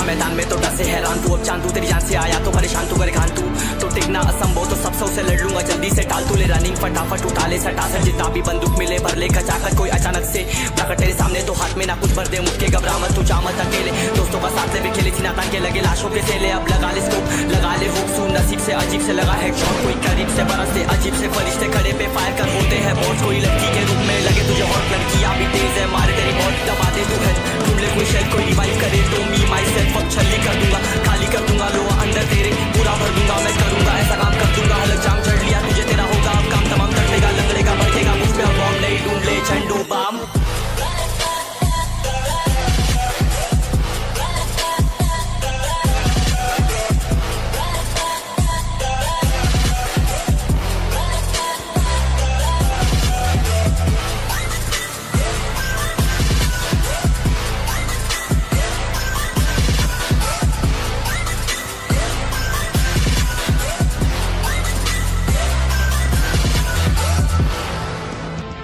मैदान में तो डर से हैरान तू, अब चांद तू तेरी जान से आया तो परेशान तू, करे खान तू तो टिकना असंभव तो सब से लड़ लूंगा जल्दी से टाल तू, ले रनिंग फटाफट उठा ले सटा सर जितना भी बंदूक मिले भर ले खचाकर कोई अचानक से प्रकट तेरे सामने तो हाथ में ना कुछ भर दे मुझके घबरा मत तू जामत अकेले, दोस्तों का साथ ले खेली थी नाता के लगे लाशों के सेले, अब लगा ले स्कोप लगा ले हुक सू नसीब से अजीब से लगा है शॉट कोई करीब से बरसते अजीब से फरिश्ते खड़े पे फायर कर होते हैं बहुत, कोई लड़की के रूप में लगे तुझे हॉट लड़कियां भी तेज है मारे तेरी मौत दबा दे तू है ढूंढ ले कोई शेल कोई रिवाइव करे तो मी माई सेल्फ अब छल्ली कर दूंगा खाली कर दूंगा लो अंदर तेरे पूरा भर दूंगा मैं करूंगा ऐसा काम कर दूंगा हलक जाम चढ़ लिया तुझे तेरा होगा अब काम तमाम तड़पेगा लंगड़ेगा भड़केगा मुझ पे अब बॉम्ब नहीं ढूंढ ले झंडू balm.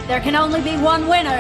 There can only be one winner.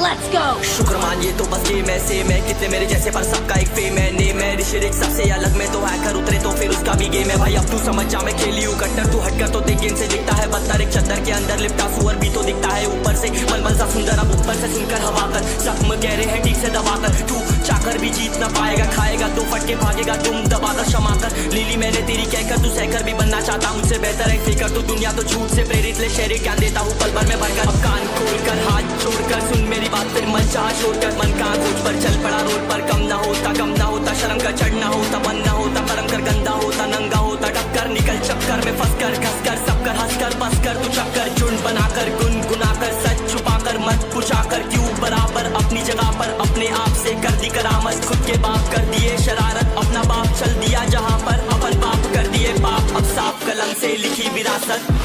Let's go. शुक्र मानिए तो बस गेम ऐसे मैं कितने मेरे जैसे पर सबका एक फेम है नेम है ऋषिरिक सबसे अलग में तो हैकर उतरे तो फिर उसका भी गेम है भाई अब तू समझ जा मैं खेली हूँ कट्टर तू हटकर तो देख गेम से दिखता है बदतर एक चद्दर के अंदर लिपटा सुअर भी तो दिखता है ऊपर से मलमल सा सुंदर अब ऊपर से सुनकर हवा कर जख्म गहरे हैं ठीक से दबाकर तू चाकर भी जीत ना पाएगा खाएगा तो फटके भागेगा तुम दबाकर क्षमा कर लीली मैंने तेरी कहकर तू सहकर भी बनना चाहता मुझसे बेहतर है फिकर तू दुनिया तो झूठ से प्रेरित ले शेरे क्या देता हूँ पल भर में भरकर अब कान खोलकर हाथ छोड़कर सुन मेरी बात फिर मन चाह छोड़कर मन का खोज पर चल पड़ा रोड पर कम ना होता शर्म का चढ़ना होता बन ना होता परम कर गंदा होता नंगा होता टक्कर निकल चक्कर में फंस कर घस कर सब कर हंस कर बस कर तू चक्कर झुंड बनाकर गुनगुनाकर सच छुपाकर मत पूछाकर क्यों बराबर अपनी जगह पर अपने आप से कर दी करामत खुद के बाप कर दिए शरारत अपना बाप चल दिया जहाँ पर अपन बाप कर दिए बाप अब साफ कलम से लिखी विरासत।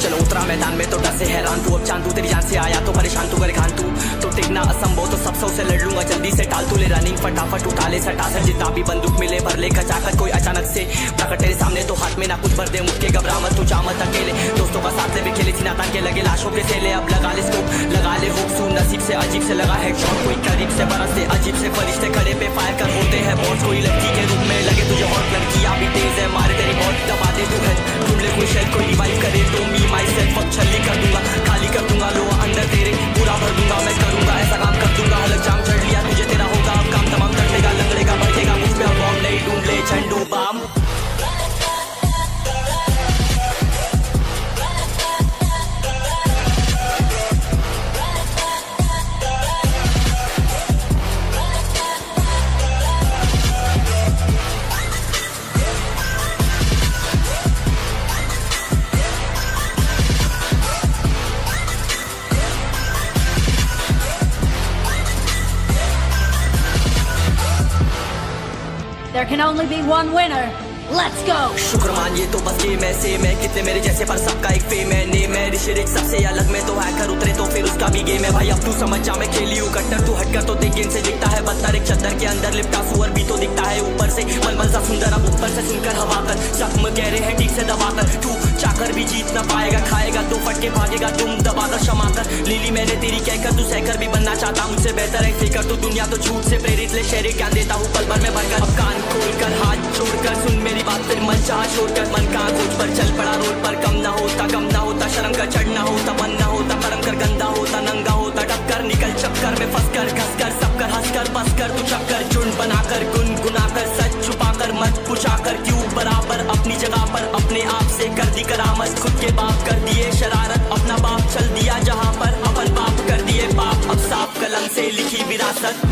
चलो उतरा मैदान में तो डर से हैरान तू, अब चांद तू तेरी जान से आया तो परेशान तू, करे खान तू तो टिकना असंभव तो सब से लड़ लूंगा जल्दी से टाल तू, ले रनिंग फटाफट उठा ले सटा सर जितना भी बंदूक मिले भर ले खचाकर कोई अचानक से प्रकट तेरे सामने तो हाथ में ना कुछ भर दे मुझके घबरा मत तू जामत अकेले, दोस्तों का साथ ले खेली थी नाता के लगे लाशों के सेले, अब लगा ले स्कोप लगा ले हुक सू नसीब से अजीब से लगा है शॉट कोई करीब से बरसते अजीब से फरिश्ते खड़े पे फायर कर होते हैं बहुत, कोई लड़की के रूप में लगे तुझे हॉट लड़कियां भी तेज है मारे तेरी मौत दबा दे तू है ढूंढ ले कोई शेल कोई रिवाइव करे तो मी माई सेल्फ अब छल्ली कर दूंगा खाली कर दूंगा लो अंदर तेरे पूरा भर दूंगा मैं करूंगा ऐसा काम कर दूंगा हलक जाम चढ़ लिया तुझे तेरा होगा अब काम तमाम तड़पेगा लंगड़ेगा भड़केगा मुझ पे अब बॉम्ब नहीं ढूंढ ले झंडू balm. There can only be one winner. Let's go. शुक्र मानिए तो बस गेम ऐसे मैं कितने मेरे जैसे पर सबका एक फेम है नेम है ऋषिरिक सबसे अलग में तो हैकर उतरे तो फिर उसका भी गेम है भाई अब तू समझ जा मैं खेली हूँ कट्टर तू हटकर तो देख गेम से दिखता है बदतर एक चद्दर के अंदर लिपटा सुअर भी तो दिखता है ऊपर से मलमल सा सुंदर अब ऊपर से सुनकर हवा कर जख्म गहरे हैं ठीक से दबाकर तू चाकर भी जीत ना पाएगा खाएगा तो फटके भागेगा तुम दबाकर क्षमा कर लीली मैंने तेरी कहकर तू सहकर भी बनना चाहता मुझसे बेहतर है फिकर तू दुनिया तो झूठ से प्रेरित ले शेरे क्या देता हूँ पल भर में भरकर अब कान खोलकर हाथ छोड़कर सुन मेरी बात फिर मन चाह छोड़कर मन का खोज पर चल पड़ा रोड पर कम ना होता शर्म का चढ़ना होता बन ना होता परम कर गंदा होता नंगा होता टक्कर निकल चक्कर में फंस कर घस कर सब कर हंस कर बस कर तू चक्कर झुंड बनाकर गुनगुनाकर सच छुपाकर मत पूछाकर क्यों बराबर अपनी जगह पर अपने आप से कर दी करामत खुद के बाप कर दिए शरारत अपना बाप चल दिया जहाँ पर अपन बाप कर दिए बाप अब साफ कलम से लिखी विरासत।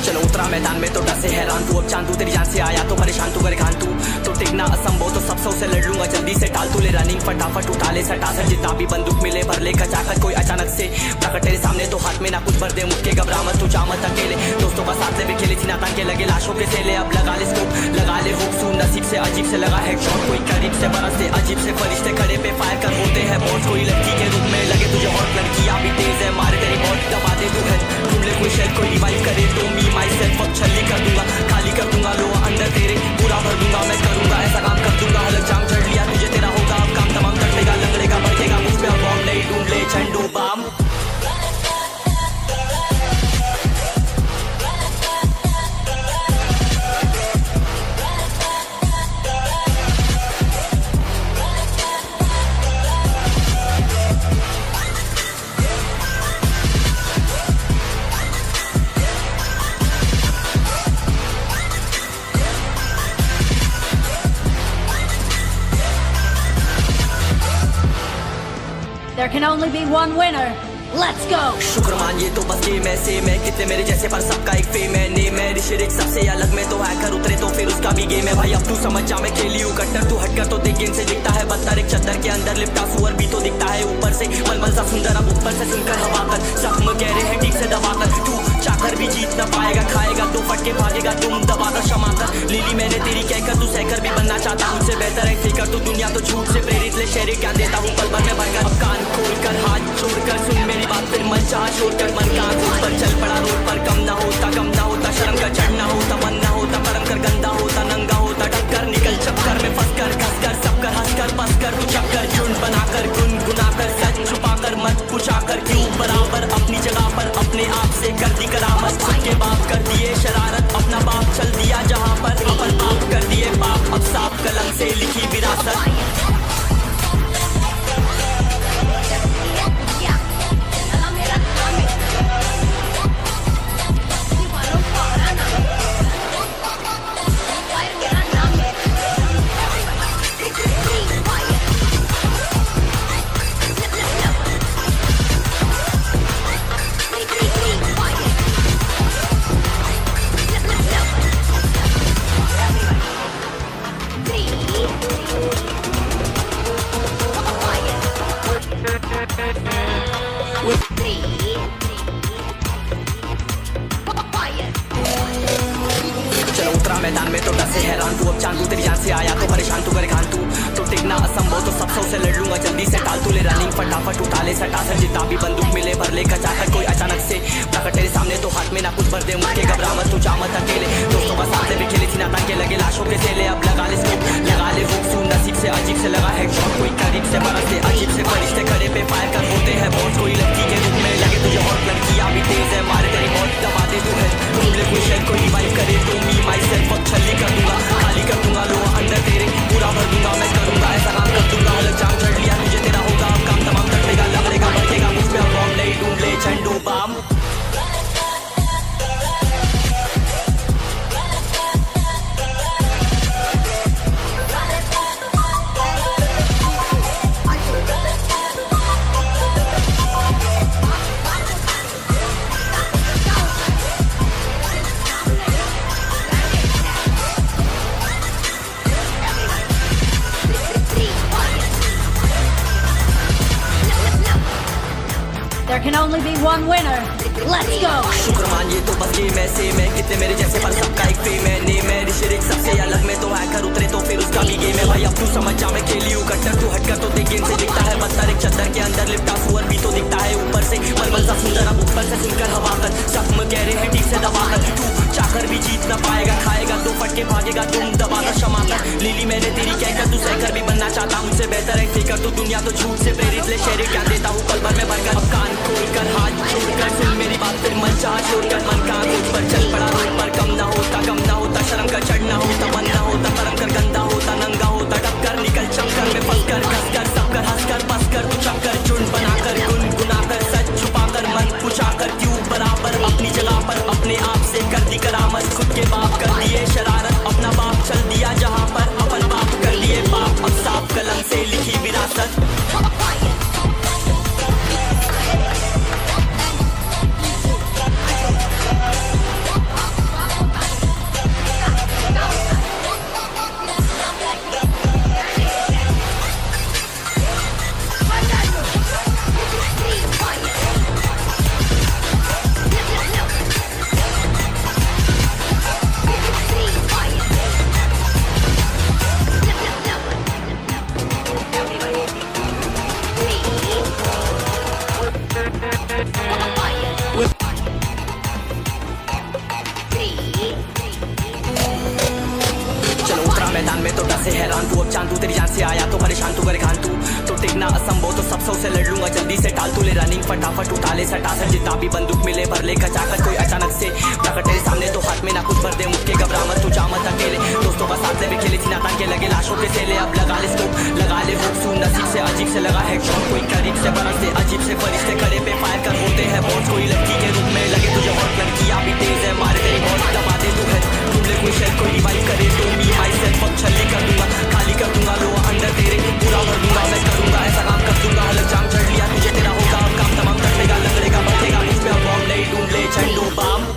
चलो उतरा मैदान में तो डर से हैरान तू, अब चांद तू तेरी जान से आया तो परेशान तू करे खान तू, तो टिकना असंभव तो सब से लड़ लूंगा जल्दी से टाल तू ले रनिंग फटाफट उठा ले सटा सर जितना भी बंदूक मिले भर ले कचाकच कोई अचानक से प्रकट तेरे सामने तो हाथ में ना कुछ भर दे मुक्के घबरा मत तू जा मत अकेले दोस्तों का साथ ले भी खेली थी ना तान के लगे लाशों के सेले अब लगा ले स्कोप लगा ले हुक सू नसीब से अजीब से लगा हेडशॉट कोई करीब से बरसते अजीब से फरिश्ते खड़े पे फायर कर होते हैं बहुत कोई लड़की के रूप में लगे तुझे हॉट लड़कियां भी तेज है मारे तेरी बहुत दबा दे तू है ढूंढ ले कोई शेर कोई रिवाइव करे तो मी माई सेल्फ अब छल्ली कर दूंगा खाली कर दूंगा लो अंदर तेरे पूरा भर दूंगा मैं करूंगा ऐसा काम कर दूंगा अलग जाम चढ़ लिया तुझे तेरा होगा अब काम तमाम कटेगा लंगड़ेगा बढ़ेगा मुझ पे अब बॉम्ब नहीं ढूंढ ले झंडू balm There can only be one winner. Let's go. शुक्र मान ये तो बस गेम है सेम है कितने मेरे जैसे पर सबका एक फेम है नेम है ऋषिरिक सबसे अलग में तो हैकर उतरे तो फिर उसका भी गेम है भाई अब तू समझ जा मैं खेली हूँ कट्टर तू हटकर तो देख गेम से दिखता है बदतर एक चद्दर के अंदर लिपटा सुअर भी तो दिखता है ऊपर से मलमल सा सुंदर अब ऊपर से सुनकर हवा कर जख्म गहरे हैं ठीक से दबाकर तू चाकर भी जीत न पाएगा खाएगा तो फटके भागेगा तुम दबाकर क्षमा कर लीली मैंने तेरी कहकर तू सहकर भी बनना चाहता मुझसे बेहतर है फेकर तू दुनिया तो झूठ से प्रेरित ले शेरे क्या देता हूँ पल भर में भरकर अब कान खोल कर हाथ छोड़कर सुन मेरी बात फिर मन चाह छोड़कर मन का पर चल पड़ा रोड पर कम ना होता शर्म का चढ़ना होता मन ना होता परम कर गंदा होता नंगा होता टक्कर निकल चक्कर में फंस कर खस कर सब कर हंस कर बस कर तू चक्कर झुंड बनाकर गुनगुनाकर सच छुपाकर मत पूछाकर क्यों बराबर अपनी जगह पर अपने आप से कर दी करामत खुद के बाप कर दिए शरारत अपना बाप चल दिया जहाँ पर अपन आप कर दिए बाप अब साफ कलम से लिखी विरासत चलो उतरा मैदान में तो डर से हैरान तू अब चांद तू तेरी जान से आया तो परेशान तू करे खान तू तो टिकना असंभव तो सब से लड़ लूंगा जल्दी से टाल तू ले रनिंग फटाफट उठा ले सटा सर जितना भी बंदूक मिले भर ले कचाकच कोई अचानक से प्रकट तेरे सामने तो हाथ में ना कुछ भर दे मुझके घबरा मत तू जा मत अकेले दोस्तों का साथ भी खेली थी ना तान के लगे लाशों के सेले अब लगा ले स्कोप लगा ले हुक सू नसीब से अजीब से लगा हेडशॉट कोई करीब से बरसते अजीब से फरिश्ते खड़े पे फायर कर होते हैं बहुत कोई लड़की के रूप में लगे तुझे हॉट लड़कियां भी तेज है मारे तेरी बहुत दबा दे तू है ढूंढ ले कोई शेर कोई रिवाइव करे तो मी माई सेल्फ अब छल्ली कर दूंगा खाली कर दूंगा लो अंदर तेरे पूरा भर दूंगा मैं करूंगा ऐसा काम कर दूंगा अलग जाम चढ़ लिया तुझे तेरा होगा अब काम तमाम कटेगा लंगड़ेगा बढ़ेगा मुझ पे अब बॉम्ब नहीं ढूंढ ले झंडू balm There can only be one winner. Let's go. शुक्र मान ये तो बस गेम है सेम है कितने मेरे जैसे पर सबका एक फेम है नेम है ऋषिरिक सबसे अलग में तो हैकर उतरे तो फिर उसका भी गेम है भाई अब तू समझ जा मैं खेली हूँ कट्टर तू हटकर तो देख गेम से दिखता है बदतर एक चद्दर के अंदर लिपटा सुअर भी तो दिखता है ऊपर से मलमल सा सुंदर अब ऊपर से सुनकर हवा कर जख्म गहरे हैं ठीक से दबाकर तू चाकर भी जीत न पाएगा खाएगा तो फटके भागेगा तुम दबाकर क्षमा कर लीली मैंने तेरी कहकर तू सहकर भी बनना चाहता मुझसे बेहतर है फेकर तू दुनिया तो झूठ से प्रेरित ले शेरे क्या देता हूँ पल भर में भरकर अब कान खोल कर हाथ छोड़कर सुन मेरी बात फिर मन चाह छोड़कर मन का रोड पर चल पड़ा रोड पर कम ना होता शर्म का चढ़ना होता मन ना होता परम कर गंदा होता नंगा होता टक्कर निकल चक्कर में फंस कर खस कर सब कर हंस कर बस कर तू चक्कर झुंड बनाकर गुनगुनाकर सच छुपाकर मन पूछाकर क्यों बराबर अपनी जगह पर अपने आप से कर दी करामत खुद के बाप कर दिए शरारत अपना बाप चल दिया जहाँ पर अपन बाप कर लिए बाप अब साफ कलम से तेरी जान से आया तो परेशान तू करे खान तू तो टिकना असंभव तो सब से लड़ लूंगा जल्दी से टाल तू ले रनिंग फटाफट उठा ले सटा सर जितना भी बंदूक मिले भर ले कचाकर कोई अचानक से प्रकट तेरे सामने तो हाथ में ना कुछ भर दे मुक्के घबरा मत तू जा मत अकेले दोस्तों का साथ भी खेले थी नातान के लगे लाशों के सेले अब लगा ले स्कोप लगा ले हुक सुन नसीब से अजीब से लगा है शॉट कोई करीब से बरस से अजीब से फरिश्ते खड़े पे फायर कर होते हैं बॉस कोई लड़की के रूप में लगे तुझे बहुत लड़कियां भी तेज है मारे तेरी बहुत दबा दे तू है तुम ले कोई शेयर कोई रिवाइव करे तो मी माई सेल्फ अब छल्ली कर दूंगा खाली कर दूंगा लो अंदर तेरे पूरा भर दूंगा मैं करूंगा ऐसा काम कर दूंगा अलग जाम चढ़ लिया तुझे तेरा होगा अब काम तमाम तड़पेगा लगड़ेगा बढ़ेगा मुझ पे अब बॉम्ब नहीं ढूंढ ले झंडू balm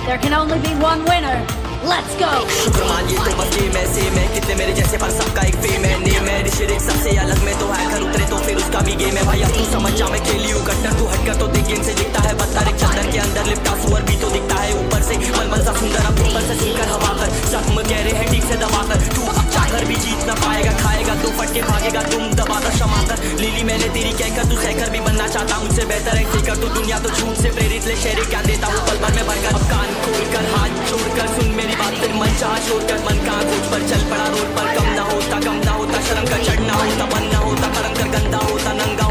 There can only be one winner. Let's go. शुक्र मानिए तो बस गेम ऐसे में कितने मेरे जैसे पर सबका एक फेम है नेम है ऋषिक सबसे अलग में तो है घर उतरे तो फिर उसका भी गेम है भाई अब तू समझ जा मैं खेली हूँ कट्टर तू हटकर तो देख गेम से दिखता है पत्थर एक चादर के अंदर लिपटा सुअर भी तो दिखता है ऊपर से मलमल सा सुंदर अब ऊपर से सुनकर हवा कर जख्म कह रहे हैं ठीक से दबा कर तू अब चाहकर भी जीत ना पाएगा खाएगा दो फटके भागेगा तुम दबाकर क्षमा कर लीली मैंने तेरी कहकर तू सहकर भी बनना चाहता हूँ मुझसे बेहतर है सीकर तू दुनिया तो झूठ से प्रेरित ले शेरे क्या देता हूँ पल भर में भरकर अब कान खोलकर हाथ छोड़कर सुन मेरी बात फिर मन चाह छोड़कर मन का खोज पर चल पड़ा रोड पर कम ना होता शर्म का चढ़ना होता बन ना होता करम कर गंदा होता नंगा